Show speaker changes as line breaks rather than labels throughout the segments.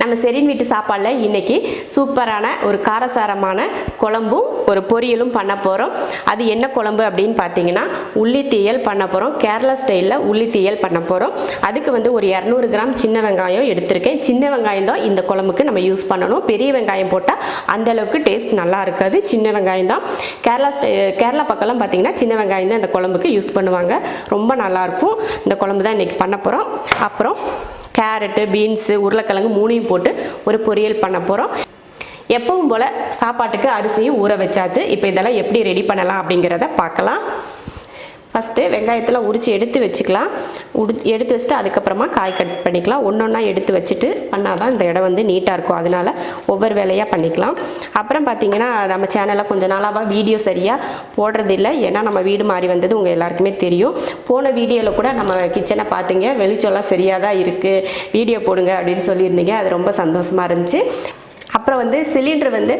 நம்ம ஷெரின் வீட்டு சாப்பாடில் இன்றைக்கி சூப்பரான ஒரு காரசாரமான குழம்பும் ஒரு பொரியலும் பண்ண போகிறோம். அது என்ன குழம்பு அப்படின்னு பார்த்தீங்கன்னா உள்ளி தீயல் பண்ண போகிறோம். கேரளா ஸ்டைலில் உள்ளி தீயல் பண்ண போகிறோம். அதுக்கு வந்து ஒரு 200 கிராம் சின்ன வெங்காயம் எடுத்திருக்கேன். சின்ன வெங்காயம் தான் இந்த குழம்புக்கு நம்ம யூஸ் பண்ணணும். பெரிய வெங்காயம் போட்டால் அந்தளவுக்கு டேஸ்ட் நல்லா இருக்காது. சின்ன வெங்காயம் தான். கேரளா பக்கம்லாம் பார்த்தீங்கன்னா சின்ன வெங்காயம் தான் இந்த குழம்புக்கு யூஸ் பண்ணுவாங்க. ரொம்ப நல்லாயிருக்கும். இந்த குழம்பு தான் இன்றைக்கி பண்ண போகிறோம். அப்புறம் கேரட்டு, பீன்ஸு, உருளைக்கிழங்கு 3ஐயும் போட்டு ஒரு பொரியல் பண்ண போகிறோம். எப்பவும் போல் சாப்பாட்டுக்கு அரிசியும் ஊற வச்சாச்சு. இப்போ இதெல்லாம் எப்படி ரெடி பண்ணலாம் அப்படிங்கிறத பார்க்கலாம். ஃபஸ்ட்டு வெங்காயத்தில் உரித்து எடுத்து வச்சுக்கலாம். எடுத்து வச்சுட்டு அதுக்கப்புறமா காய் கட் பண்ணிக்கலாம். ஒன்றா எடுத்து வச்சுட்டு பண்ணால் தான் இந்த இடம் வந்து நீட்டாக இருக்கும். அதனால் ஒவ்வொரு வேலையாக பண்ணிக்கலாம். அப்புறம் பார்த்திங்கன்னா நம்ம சேனலில் கொஞ்ச நாளாக வீடியோ சரியாக போடுறதில்லை. ஏன்னா நம்ம வீடு மாறி வந்தது உங்கள் எல்லாருக்குமே தெரியும். போன வீடியோவில் கூட நம்ம கிச்சனை பார்த்துங்க, வெளிச்சம்லாம் சரியாக தான் இருக்குது, வீடியோ போடுங்க அப்படின்னு சொல்லியிருந்தீங்க. அது ரொம்ப சந்தோஷமாக இருந்துச்சு. அப்புறம் வந்து சிலிண்டர் வந்து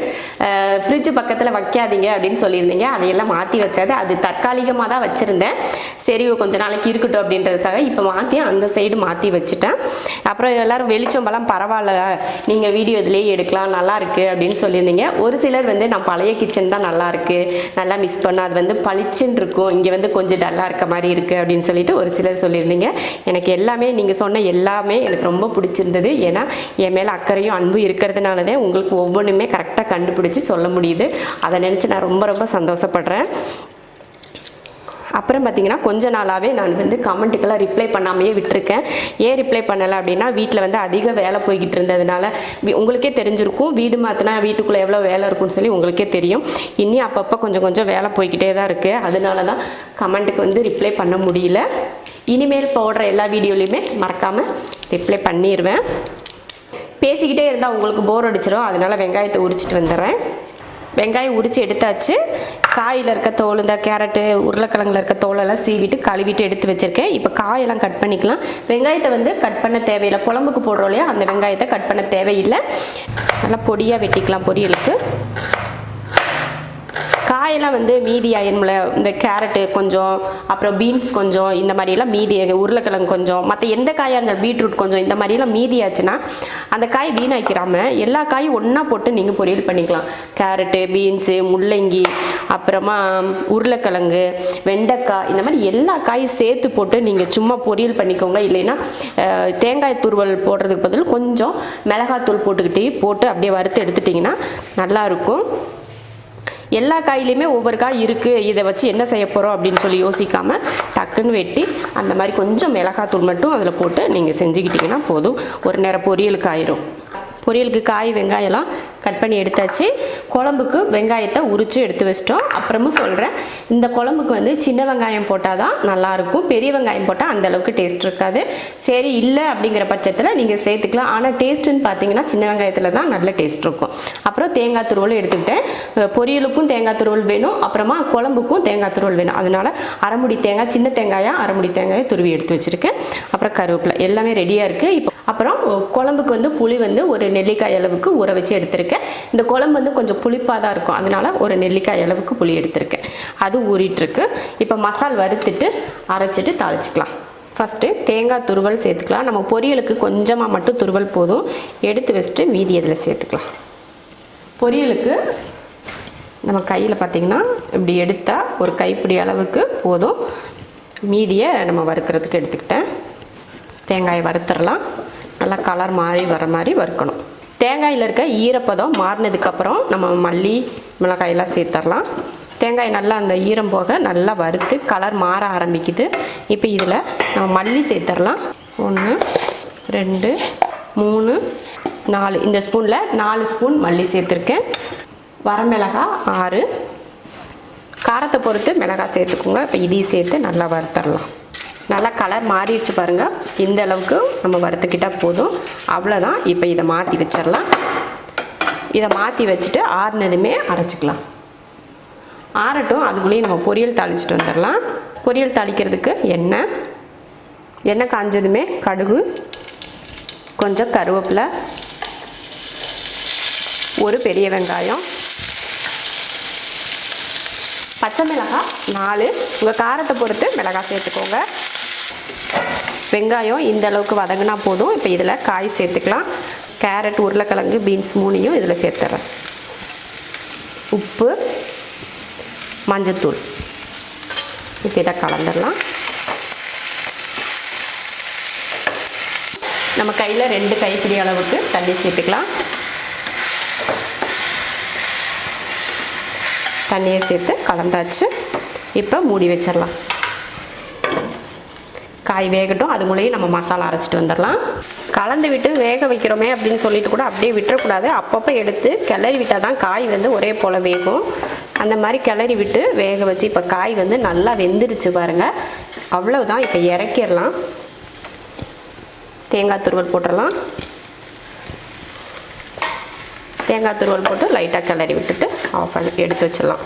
ஃப்ரிட்ஜு பக்கத்தில் வைக்காதீங்க அப்படின்னு சொல்லியிருந்தீங்க. அதையெல்லாம் மாற்றி வச்சாது. அது தற்காலிகமாக தான் வச்சுருந்தேன். சரி கொஞ்சம் நாளைக்கு இருக்கட்டும் அப்படின்றதுக்காக இப்போ மாற்றி அந்த சைடு மாற்றி வச்சுட்டேன். அப்புறம் எல்லோரும் வெளிச்சம்பெல்லாம் பரவாயில்ல, நீங்கள் வீடியோ இதுலேயே எடுக்கலாம், நல்லாயிருக்கு அப்படின்னு சொல்லியிருந்தீங்க. ஒரு சிலர் வந்து நான் பழைய கிச்சன் தான் நல்லாயிருக்கு, நல்லா மிஸ் பண்ண, அது வந்து பளிச்சுன்னு இருக்கும், இங்கே வந்து கொஞ்சம் டல்லாக இருக்க மாதிரி இருக்குது அப்படின்னு சொல்லிட்டு ஒரு சிலர் சொல்லியிருந்தீங்க. எனக்கு எல்லாமே நீங்கள் சொன்ன எல்லாமே எனக்கு ரொம்ப பிடிச்சிருந்தது. ஏன்னா என் மேலே அக்கறையும் அன்பு இருக்கிறதுனால தான் உங்களுக்கு ஒவ்வொன்றுமே கரெக்டாக கண்டுபிடிச்சி சொல்ல முடியுது. அதை நினச்சி நான் ரொம்ப ரொம்ப சந்தோஷப்படுறேன். அப்புறம் பார்த்திங்கன்னா கொஞ்ச நாளாகவே நான் வந்து கமெண்ட்டுக்கெல்லாம் ரிப்ளை பண்ணாமையே விட்டுருக்கேன். ஏன் ரிப்ளை பண்ணலை அப்படின்னா வீட்டில் வந்து அதிக வேலை போய்கிட்டு இருந்ததுனால உங்களுக்கே தெரிஞ்சிருக்கும். வீடு மாற்றினா வீட்டுக்குள்ளே எவ்வளோ வேலை இருக்குன்னு சொல்லி உங்களுக்கே தெரியும். இனி அப்பப்போ கொஞ்சம் கொஞ்சம் வேலை போய்கிட்டே தான் இருக்குது. அதனால தான் கமெண்ட்டுக்கு வந்து ரிப்ளை பண்ண முடியல. இனிமேல் போடுற எல்லா வீடியோலையுமே மறக்காமல் ரிப்ளை பண்ணிடுவேன். பேசிக்கிட்டே இருந்தால் உங்களுக்கு போர் அடிச்சிடும். அதனால் வெங்காயத்தை உரிச்சிட்டு வந்துடுறேன். வெங்காயம் உரித்து எடுத்தாச்சு. காயில் இருக்க தோல், இந்த கேரட்டு, உருளைக்கிழங்குல இருக்க தோலெல்லாம் சீவிட்டு கழுவிட்டு எடுத்து வச்சுருக்கேன். இப்போ காயெல்லாம் கட் பண்ணிக்கலாம். வெங்காயத்தை வந்து கட் பண்ண தேவையில்லை. குழம்புக்கு போடுறோம் இல்லையா, அந்த வெங்காயத்தை கட் பண்ண தேவையில்லை. நல்லா பொடியாக வெட்டிக்கலாம் பொரியலுக்கு. காயெல்லாம் வந்து மீதி ஆயிடும்ல, இந்த கேரட்டு கொஞ்சம், அப்புறம் பீன்ஸ் கொஞ்சம், இந்த மாதிரியெல்லாம் மீதி, உருளைக்கிழங்கு கொஞ்சம், மற்ற எந்த காயாக இருந்தாலும் பீட்ரூட் கொஞ்சம், இந்த மாதிரியெல்லாம் மீதி ஆச்சுன்னா அந்த காய் வீணாக்கிறாமல் எல்லா காயும் ஒன்றா போட்டு நீங்கள் பொரியல் பண்ணிக்கலாம். கேரட்டு, பீன்ஸு, முள்ளங்கி, அப்புறமா உருளைக்கிழங்கு, வெண்டைக்காய், இந்த மாதிரி எல்லா காயும் சேர்த்து போட்டு நீங்கள் சும்மா பொரியல் பண்ணிக்கோங்க. இல்லைன்னா தேங்காய் துருவல் போடுறதுக்கு பதில் கொஞ்சம் மிளகாத்தூள் போட்டு அப்படியே வறுத்து எடுத்துட்டிங்கன்னா நல்லாயிருக்கும். எல்லா காயிலையுமே ஒவ்வொரு காய் இருக்குது, இதை வச்சு என்ன செய்ய போகிறோம் அப்படின்னு சொல்லி யோசிக்காமல் டக்குன்னு வெட்டி அந்த மாதிரி கொஞ்சம் மிளகாத்தூள் மட்டும் அதில் போட்டு நீங்கள் செஞ்சுக்கிட்டிங்கன்னா போதும். ஒரு நேரம் பொரியலுக்கு ஆயிரும். பொரியலுக்கு காய் வெங்காயம்லாம் கட் பண்ணி எடுத்தாச்சு. குழம்புக்கு வெங்காயத்தை உரித்து எடுத்து வச்சிட்டோம். அப்புறமும் சொல்கிறேன், இந்த குழம்புக்கு வந்து சின்ன வெங்காயம் போட்டால் தான் நல்லாயிருக்கும். பெரிய வெங்காயம் போட்டால் அந்தளவுக்கு டேஸ்ட் இருக்காது. சரி இல்லை அப்படிங்கிற பட்சத்தில் நீங்கள் சேர்த்துக்கலாம். ஆனால் டேஸ்ட்டுன்னு பார்த்தீங்கன்னா சின்ன வெங்காயத்தில் தான் நல்ல டேஸ்ட் இருக்கும். அப்புறம் தேங்காய் துருவல் எடுத்துக்கிட்டேன். பொரியலுக்கும் தேங்காய் துருவல் வேணும், அப்புறமா குழம்புக்கும் தேங்காய் துருவல் வேணும். அதனால் அரைமுடி தேங்காய், சின்ன தேங்காயாக அரைமுடி தேங்காயை துருவி எடுத்து வச்சுருக்கேன். அப்புறம் கருவேப்பிலை எல்லாமே ரெடியாக இருக்குது. இப்போ அப்புறம் குழம்புக்கு வந்து புளி வந்து ஒரு நெல்லிக்காய் அளவுக்கு ஊற வச்சு எடுத்திருக்கேன். இந்த குழம்பு வந்து கொஞ்சம் புளிப்பாக தான் இருக்கும். அதனால் ஒரு நெல்லிக்காய் அளவுக்கு புளி எடுத்திருக்கேன். அது ஊறிட்டுருக்கு. இப்போ மசால் வறுத்துட்டு அரைச்சிட்டு தாளிச்சிக்கலாம். ஃபஸ்ட்டு தேங்காய் துருவல் சேர்த்துக்கலாம். நம்ம பொரியலுக்கு கொஞ்சமாக மட்டும் துருவல் போதும். எடுத்து வச்சுட்டு மீதி இதில் சேர்த்துக்கலாம். பொரியலுக்கு நம்ம கையில் பார்த்திங்கன்னா இப்படி எடுத்தால் ஒரு கைப்பிடி அளவுக்கு போதும். மீதியை நம்ம வறுக்கிறதுக்கு எடுத்துக்கிட்டேன். தேங்காயை வறுத்துடலாம். நல்லா கலர் மாறி வர மாதிரி வறுக்கணும். தேங்காயில் இருக்க ஈரப்பதம் மாறினதுக்கப்புறம் நம்ம மல்லி, மிளகாயெல்லாம் சேர்த்துடலாம். தேங்காய் நல்லா அந்த ஈரம் போக நல்லா வறுத்து கலர் மாற ஆரம்பிக்குது. இப்போ இதில் நம்ம மல்லி சேர்த்துடலாம். 1 2 3 4, இந்த ஸ்பூனில் 4 ஸ்பூன் மல்லி சேர்த்துருக்கேன். வரமிளகாய் 6, காரத்தை பொறுத்து மிளகாய் சேர்த்துக்கோங்க. இப்போ இதையும் சேர்த்து நல்லா வறுத்துடலாம். நல்லா கலர் மாறிடுச்சு பாருங்கள். இந்த அளவுக்கு நம்ம வறுத்துக்கிட்டால் போதும். அவ்வளோதான். இப்போ இதை மாற்றி வச்சிடலாம். இதை மாற்றி வச்சுட்டு ஆறுனதுமே அரைச்சிக்கலாம். ஆறட்டும். அதுக்குள்ளேயே நம்ம பொரியல் தாளிச்சிட்டு வந்துடலாம். பொரியல் தாளிக்கிறதுக்கு எண்ணெய் காஞ்சதுமே கடுகு, கொஞ்சம் கருவேப்பிலை, ஒரு பெரிய வெங்காயம், பச்சை மிளகாய் 4, உங்கள் காரத்தை பொறுத்து மிளகாய் சேர்த்துக்கோங்க. வெங்காயம் இந்த அளவுக்கு வதங்கினா போதும். இப்போ இதில் காய் சேர்த்துக்கலாம். கேரட், உருளைக்கிழங்கு, பீன்ஸ் 3யும் இதில் சேர்த்துறேன். உப்பு, மஞ்சத்தூள். இப்போ இதை கலந்துடலாம். நம்ம கையில் 2 கைப்பிடி அளவுக்கு தண்ணி சேர்த்துக்கலாம். தண்ணியை சேர்த்து கலந்தாச்சு. இப்போ மூடி வச்சிடலாம். காய் வேகட்டும். அதுக்குள்ளேயும் நம்ம மசாலா அரைச்சிட்டு வந்துடலாம். கலந்து விட்டு வேக வைக்கிறோமே அப்படின்னு சொல்லிட்டு கூட அப்படியே விட்டுறக்கூடாது. அப்பப்போ எடுத்து கிளறி விட்டால் தான் காய் வந்து ஒரே போல் வேகும். அந்த மாதிரி கிளறி விட்டு வேக வச்சு இப்போ காய் வந்து நல்லா வெந்துடுச்சு பாருங்கள். அவ்வளவுதான். இப்போ இறக்கிடலாம். தேங்காய் துருவல் போட்டுடலாம். தேங்காய் துருவல் போட்டு லைட்டாக கிளறி விட்டுட்டு ஆஃப் பண்ணி எடுத்து வச்சிடலாம்.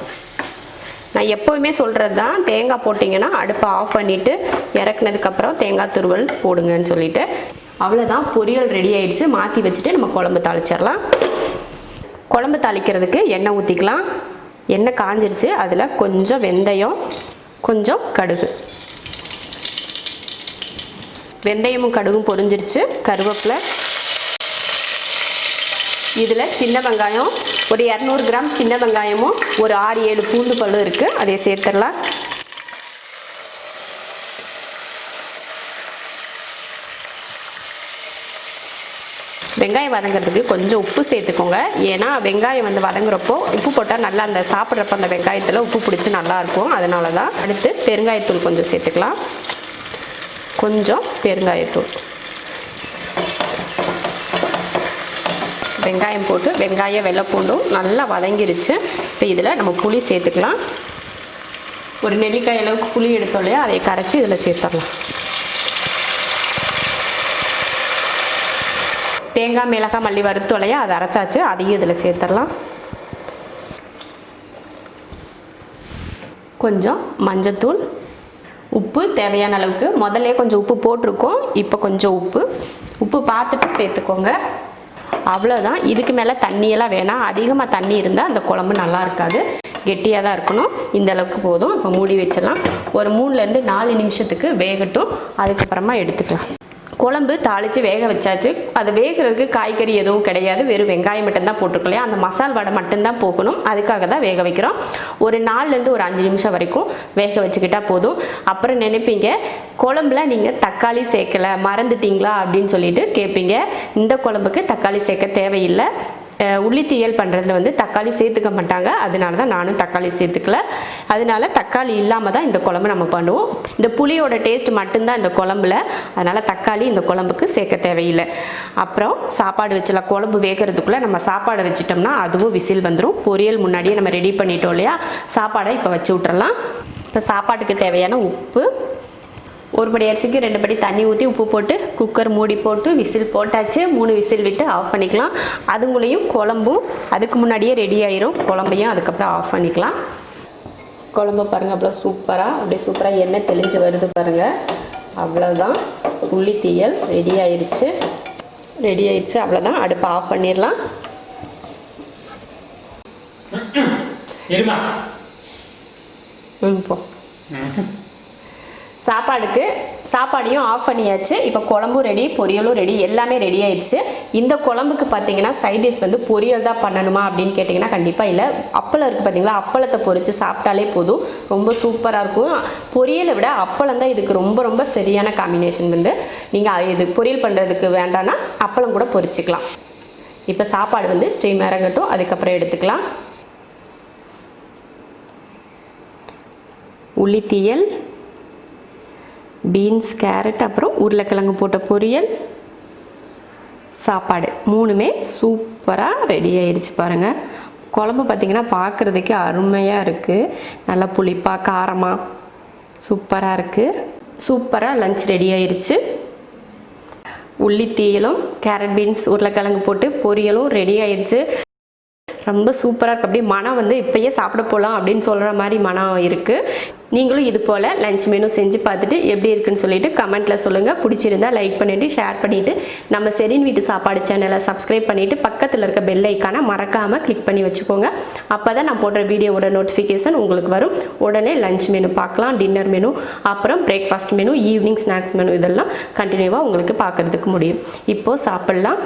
நான் எப்போவுமே சொல்கிறது தான், தேங்காய் போட்டிங்கன்னா அடுப்பை ஆஃப் பண்ணிவிட்டு இறக்குனதுக்கப்புறம் தேங்காய் துருவல் போடுங்கன்னு சொல்லிட்டு. அவ்வளோதான், பொரியல் ரெடி ஆயிடுச்சு. மாற்றி வச்சுட்டு நம்ம குழம்பு தாளிச்சிடலாம். குழம்பு தாளிக்கிறதுக்கு எண்ணெய் ஊற்றிக்கலாம். எண்ணெய் காஞ்சிருச்சு. அதில் கொஞ்சம் வெந்தயம், கொஞ்சம் கடுகு. வெந்தயமும் கடுகும் பொரிஞ்சிருச்சு. கருவேப்பிலை. இதில் சின்ன வெங்காயம் ஒரு 200 கிராம் சின்ன வெங்காயமும் ஒரு 6-7 பூண்டு பல்லும் இருக்குது. அதை சேர்த்துடலாம். வெங்காயம் வதங்கிறதுக்கு கொஞ்சம் உப்பு சேர்த்துக்கோங்க. ஏன்னா வெங்காயம் வந்து வதங்குறப்போ உப்பு போட்டால் நல்லா அந்த சாப்பிட்றப்போ அந்த வெங்காயத்தில் உப்பு பிடிச்சி நல்லாயிருக்கும். அதனால தான். அடுத்து பெருங்காயத்தூள் கொஞ்சம் சேர்த்துக்கலாம். கொஞ்சம் பெருங்காயத்தூள். வெங்காயம் போட்டு வெங்காயம் வெள்ளை பூண்டும் நல்லா வதங்கிருச்சு. இப்போ இதில் நம்ம புளி சேர்த்துக்கலாம். ஒரு நெல்லிக்காய் அளவுக்கு புளி எடுத்தோம் இல்லையா, அதை கரைச்சி இதில் சேர்த்துடலாம். தேங்காய், மிளகாய், மல்லி வறுத்தோம் இல்லையா, அதை அரைச்சாச்சு. அதையும் இதில் சேர்த்துடலாம். கொஞ்சம் மஞ்சத்தூள், உப்பு தேவையான அளவுக்கு. முதல்ல கொஞ்சம் உப்பு போட்டிருக்கோம். இப்போ கொஞ்சம் உப்பு பார்த்துட்டு சேர்த்துக்கோங்க. அவ்வளோதான். இதுக்கு மேலே தண்ணியெல்லாம் வேணாம். அதிகமாக தண்ணி இருந்தால் அந்த குழம்பு நல்லா இருக்காது. கெட்டியாக தான் இருக்கணும். இந்த அளவுக்கு போதும். இப்போ மூடி வச்சிடலாம். ஒரு 3லேருந்து 4 நிமிஷத்துக்கு வேகட்டும். அதுக்கப்புறமா எடுத்துக்கலாம். குழம்பு தாளித்து வேக வச்சாச்சு. அது வேகிறதுக்கு காய்கறி எதுவும் கிடையாது. வெறும் வெங்காயம் மட்டும்தான் போட்டிருக்கலையா, அந்த மசால் வடை மட்டும்தான் போகணும். அதுக்காக தான் வேக வைக்கிறோம். ஒரு 4லேருந்து ஒரு 5 நிமிஷம் வரைக்கும் வேக வச்சுக்கிட்டால் போதும். அப்புறம் நினைப்பீங்க, குழம்புல நீங்கள் தக்காளி சேர்க்கலை, மறந்துட்டீங்களா அப்படின்னு சொல்லிட்டு கேட்பீங்க. இந்த குழம்புக்கு தக்காளி சேர்க்க தேவையில்லை. உள்ளித்தீயல் பண்ணுறதுல வந்து தக்காளி சேர்த்துக்க மாட்டாங்க. அதனால தான் நானும் தக்காளி சேர்த்துக்கல. அதனால தக்காளி இல்லாமல் தான் இந்த குழம்பு நம்ம பண்ணுவோம். இந்த புளியோட டேஸ்ட் மட்டும்தான் இந்த குழம்புல. அதனால் தக்காளி இந்த குழம்புக்கு சேர்க்க தேவையில்லை. அப்புறம் சாப்பாடு வச்சிடலாம். குழம்பு வேகிறதுக்குள்ளே நம்ம சாப்பாடை வச்சிட்டோம்னா அதுவும் விசில் வந்துடும். பொரியல் முன்னாடியே நம்ம ரெடி பண்ணிட்டோம் இல்லையா, சாப்பாடை இப்போ வச்சு விட்டுறலாம். இப்போ சாப்பாட்டுக்கு தேவையான உப்பு, 1 படி அரிசிக்கு 2 படி தண்ணி ஊற்றி உப்பு போட்டு குக்கர் மூடி போட்டு விசில் போட்டாச்சு. 3 விசில் விட்டு ஆஃப் பண்ணிக்கலாம். அதுங்களையும் குழம்பும் அதுக்கு முன்னாடியே ரெடி ஆயிரும். குழம்பையும் அதுக்கப்புறம் ஆஃப் பண்ணிக்கலாம். குழம்பு பாருங்கள், அப்படியே சூப்பராக எண்ணெய் தெளிஞ்சு வருது பாருங்கள். அவ்வளோதான், உள்ளித்தீயல் ரெடி ஆயிடுச்சு. அவ்வளோதான். அடுப்பை ஆஃப் பண்ணிடலாம். போ. சாப்பாடையும் ஆஃப் பண்ணியாச்சு. இப்போ குழம்பும் ரெடி, பொரியலும் ரெடி, எல்லாமே ரெடி ஆயிடுச்சு. இந்த குழம்புக்கு பார்த்தீங்கன்னா சைட் டிஷ் வந்து பொரியல் தான் பண்ணணுமா அப்படின்னு கேட்டிங்கன்னா கண்டிப்பாக இல்லை. அப்பளம் இருக்குது பார்த்தீங்களா, அப்பளத்தை பொரித்து சாப்பிட்டாலே போதும். ரொம்ப சூப்பராக இருக்கும். பொரியலை விட அப்பளம் தான் இதுக்கு ரொம்ப ரொம்ப சரியான காம்பினேஷன். வந்து நீங்கள் இது பொரியல் பண்ணுறதுக்கு வேண்டாம்னா அப்பளம் கூட பொரிச்சிக்கலாம். இப்போ சாப்பாடு வந்து ஸ்டீம் இறங்கட்டும். அதுக்கப்புறம் எடுத்துக்கலாம். உள்ளித்தீயல், பீன்ஸ், கேரட், அப்புறம் உருளைக்கிழங்கு போட்ட பொரியல், சாப்பாடு 3மே சூப்பராக ரெடி ஆயிடுச்சு பாருங்கள். குழம்பு பார்த்திங்கன்னா பார்க்குறதுக்கே அருமையாக இருக்குது. நல்லா புளிப்பாக காரமாக சூப்பராக இருக்குது. சூப்பராக லஞ்ச் ரெடி ஆயிடுச்சு. உள்ளித்தீயலும் கேரட், பீன்ஸ், உருளைக்கிழங்கு போட்டு பொரியலும் ரெடி ஆயிடுச்சு. ரொம்ப சூப்பராக இருக்குது. அப்படியே மனம் வந்து இப்போயே சாப்பிட போகலாம் அப்படின்னு சொல்கிற மாதிரி மனம் இருக்குது. நீங்களும் இது போல் லஞ்ச் மெனு செஞ்சு பார்த்துட்டு எப்படி இருக்குன்னு சொல்லிட்டு கமெண்ட்டில் சொல்லுங்கள். பிடிச்சிருந்தா லைக் பண்ணிவிட்டு ஷேர் பண்ணிவிட்டு நம்ம ஷெரின் வீட்டு சாப்பாடு சேனலை சப்ஸ்கிரைப் பண்ணிவிட்டு பக்கத்தில் இருக்க பெல் ஐக்கானை மறக்காமல் கிளிக் பண்ணி வச்சுக்கோங்க. அப்போ தான் நான் போடுற வீடியோவோட நோட்டிஃபிகேஷன் உங்களுக்கு வரும். உடனே லஞ்ச் மெனு பார்க்கலாம், டின்னர் மெனு, அப்புறம் breakfast menu, evening snacks menu, இதெல்லாம் கண்டினியூவாக உங்களுக்கு பார்க்குறதுக்கு முடியும். இப்போது சாப்பிட்லாம்.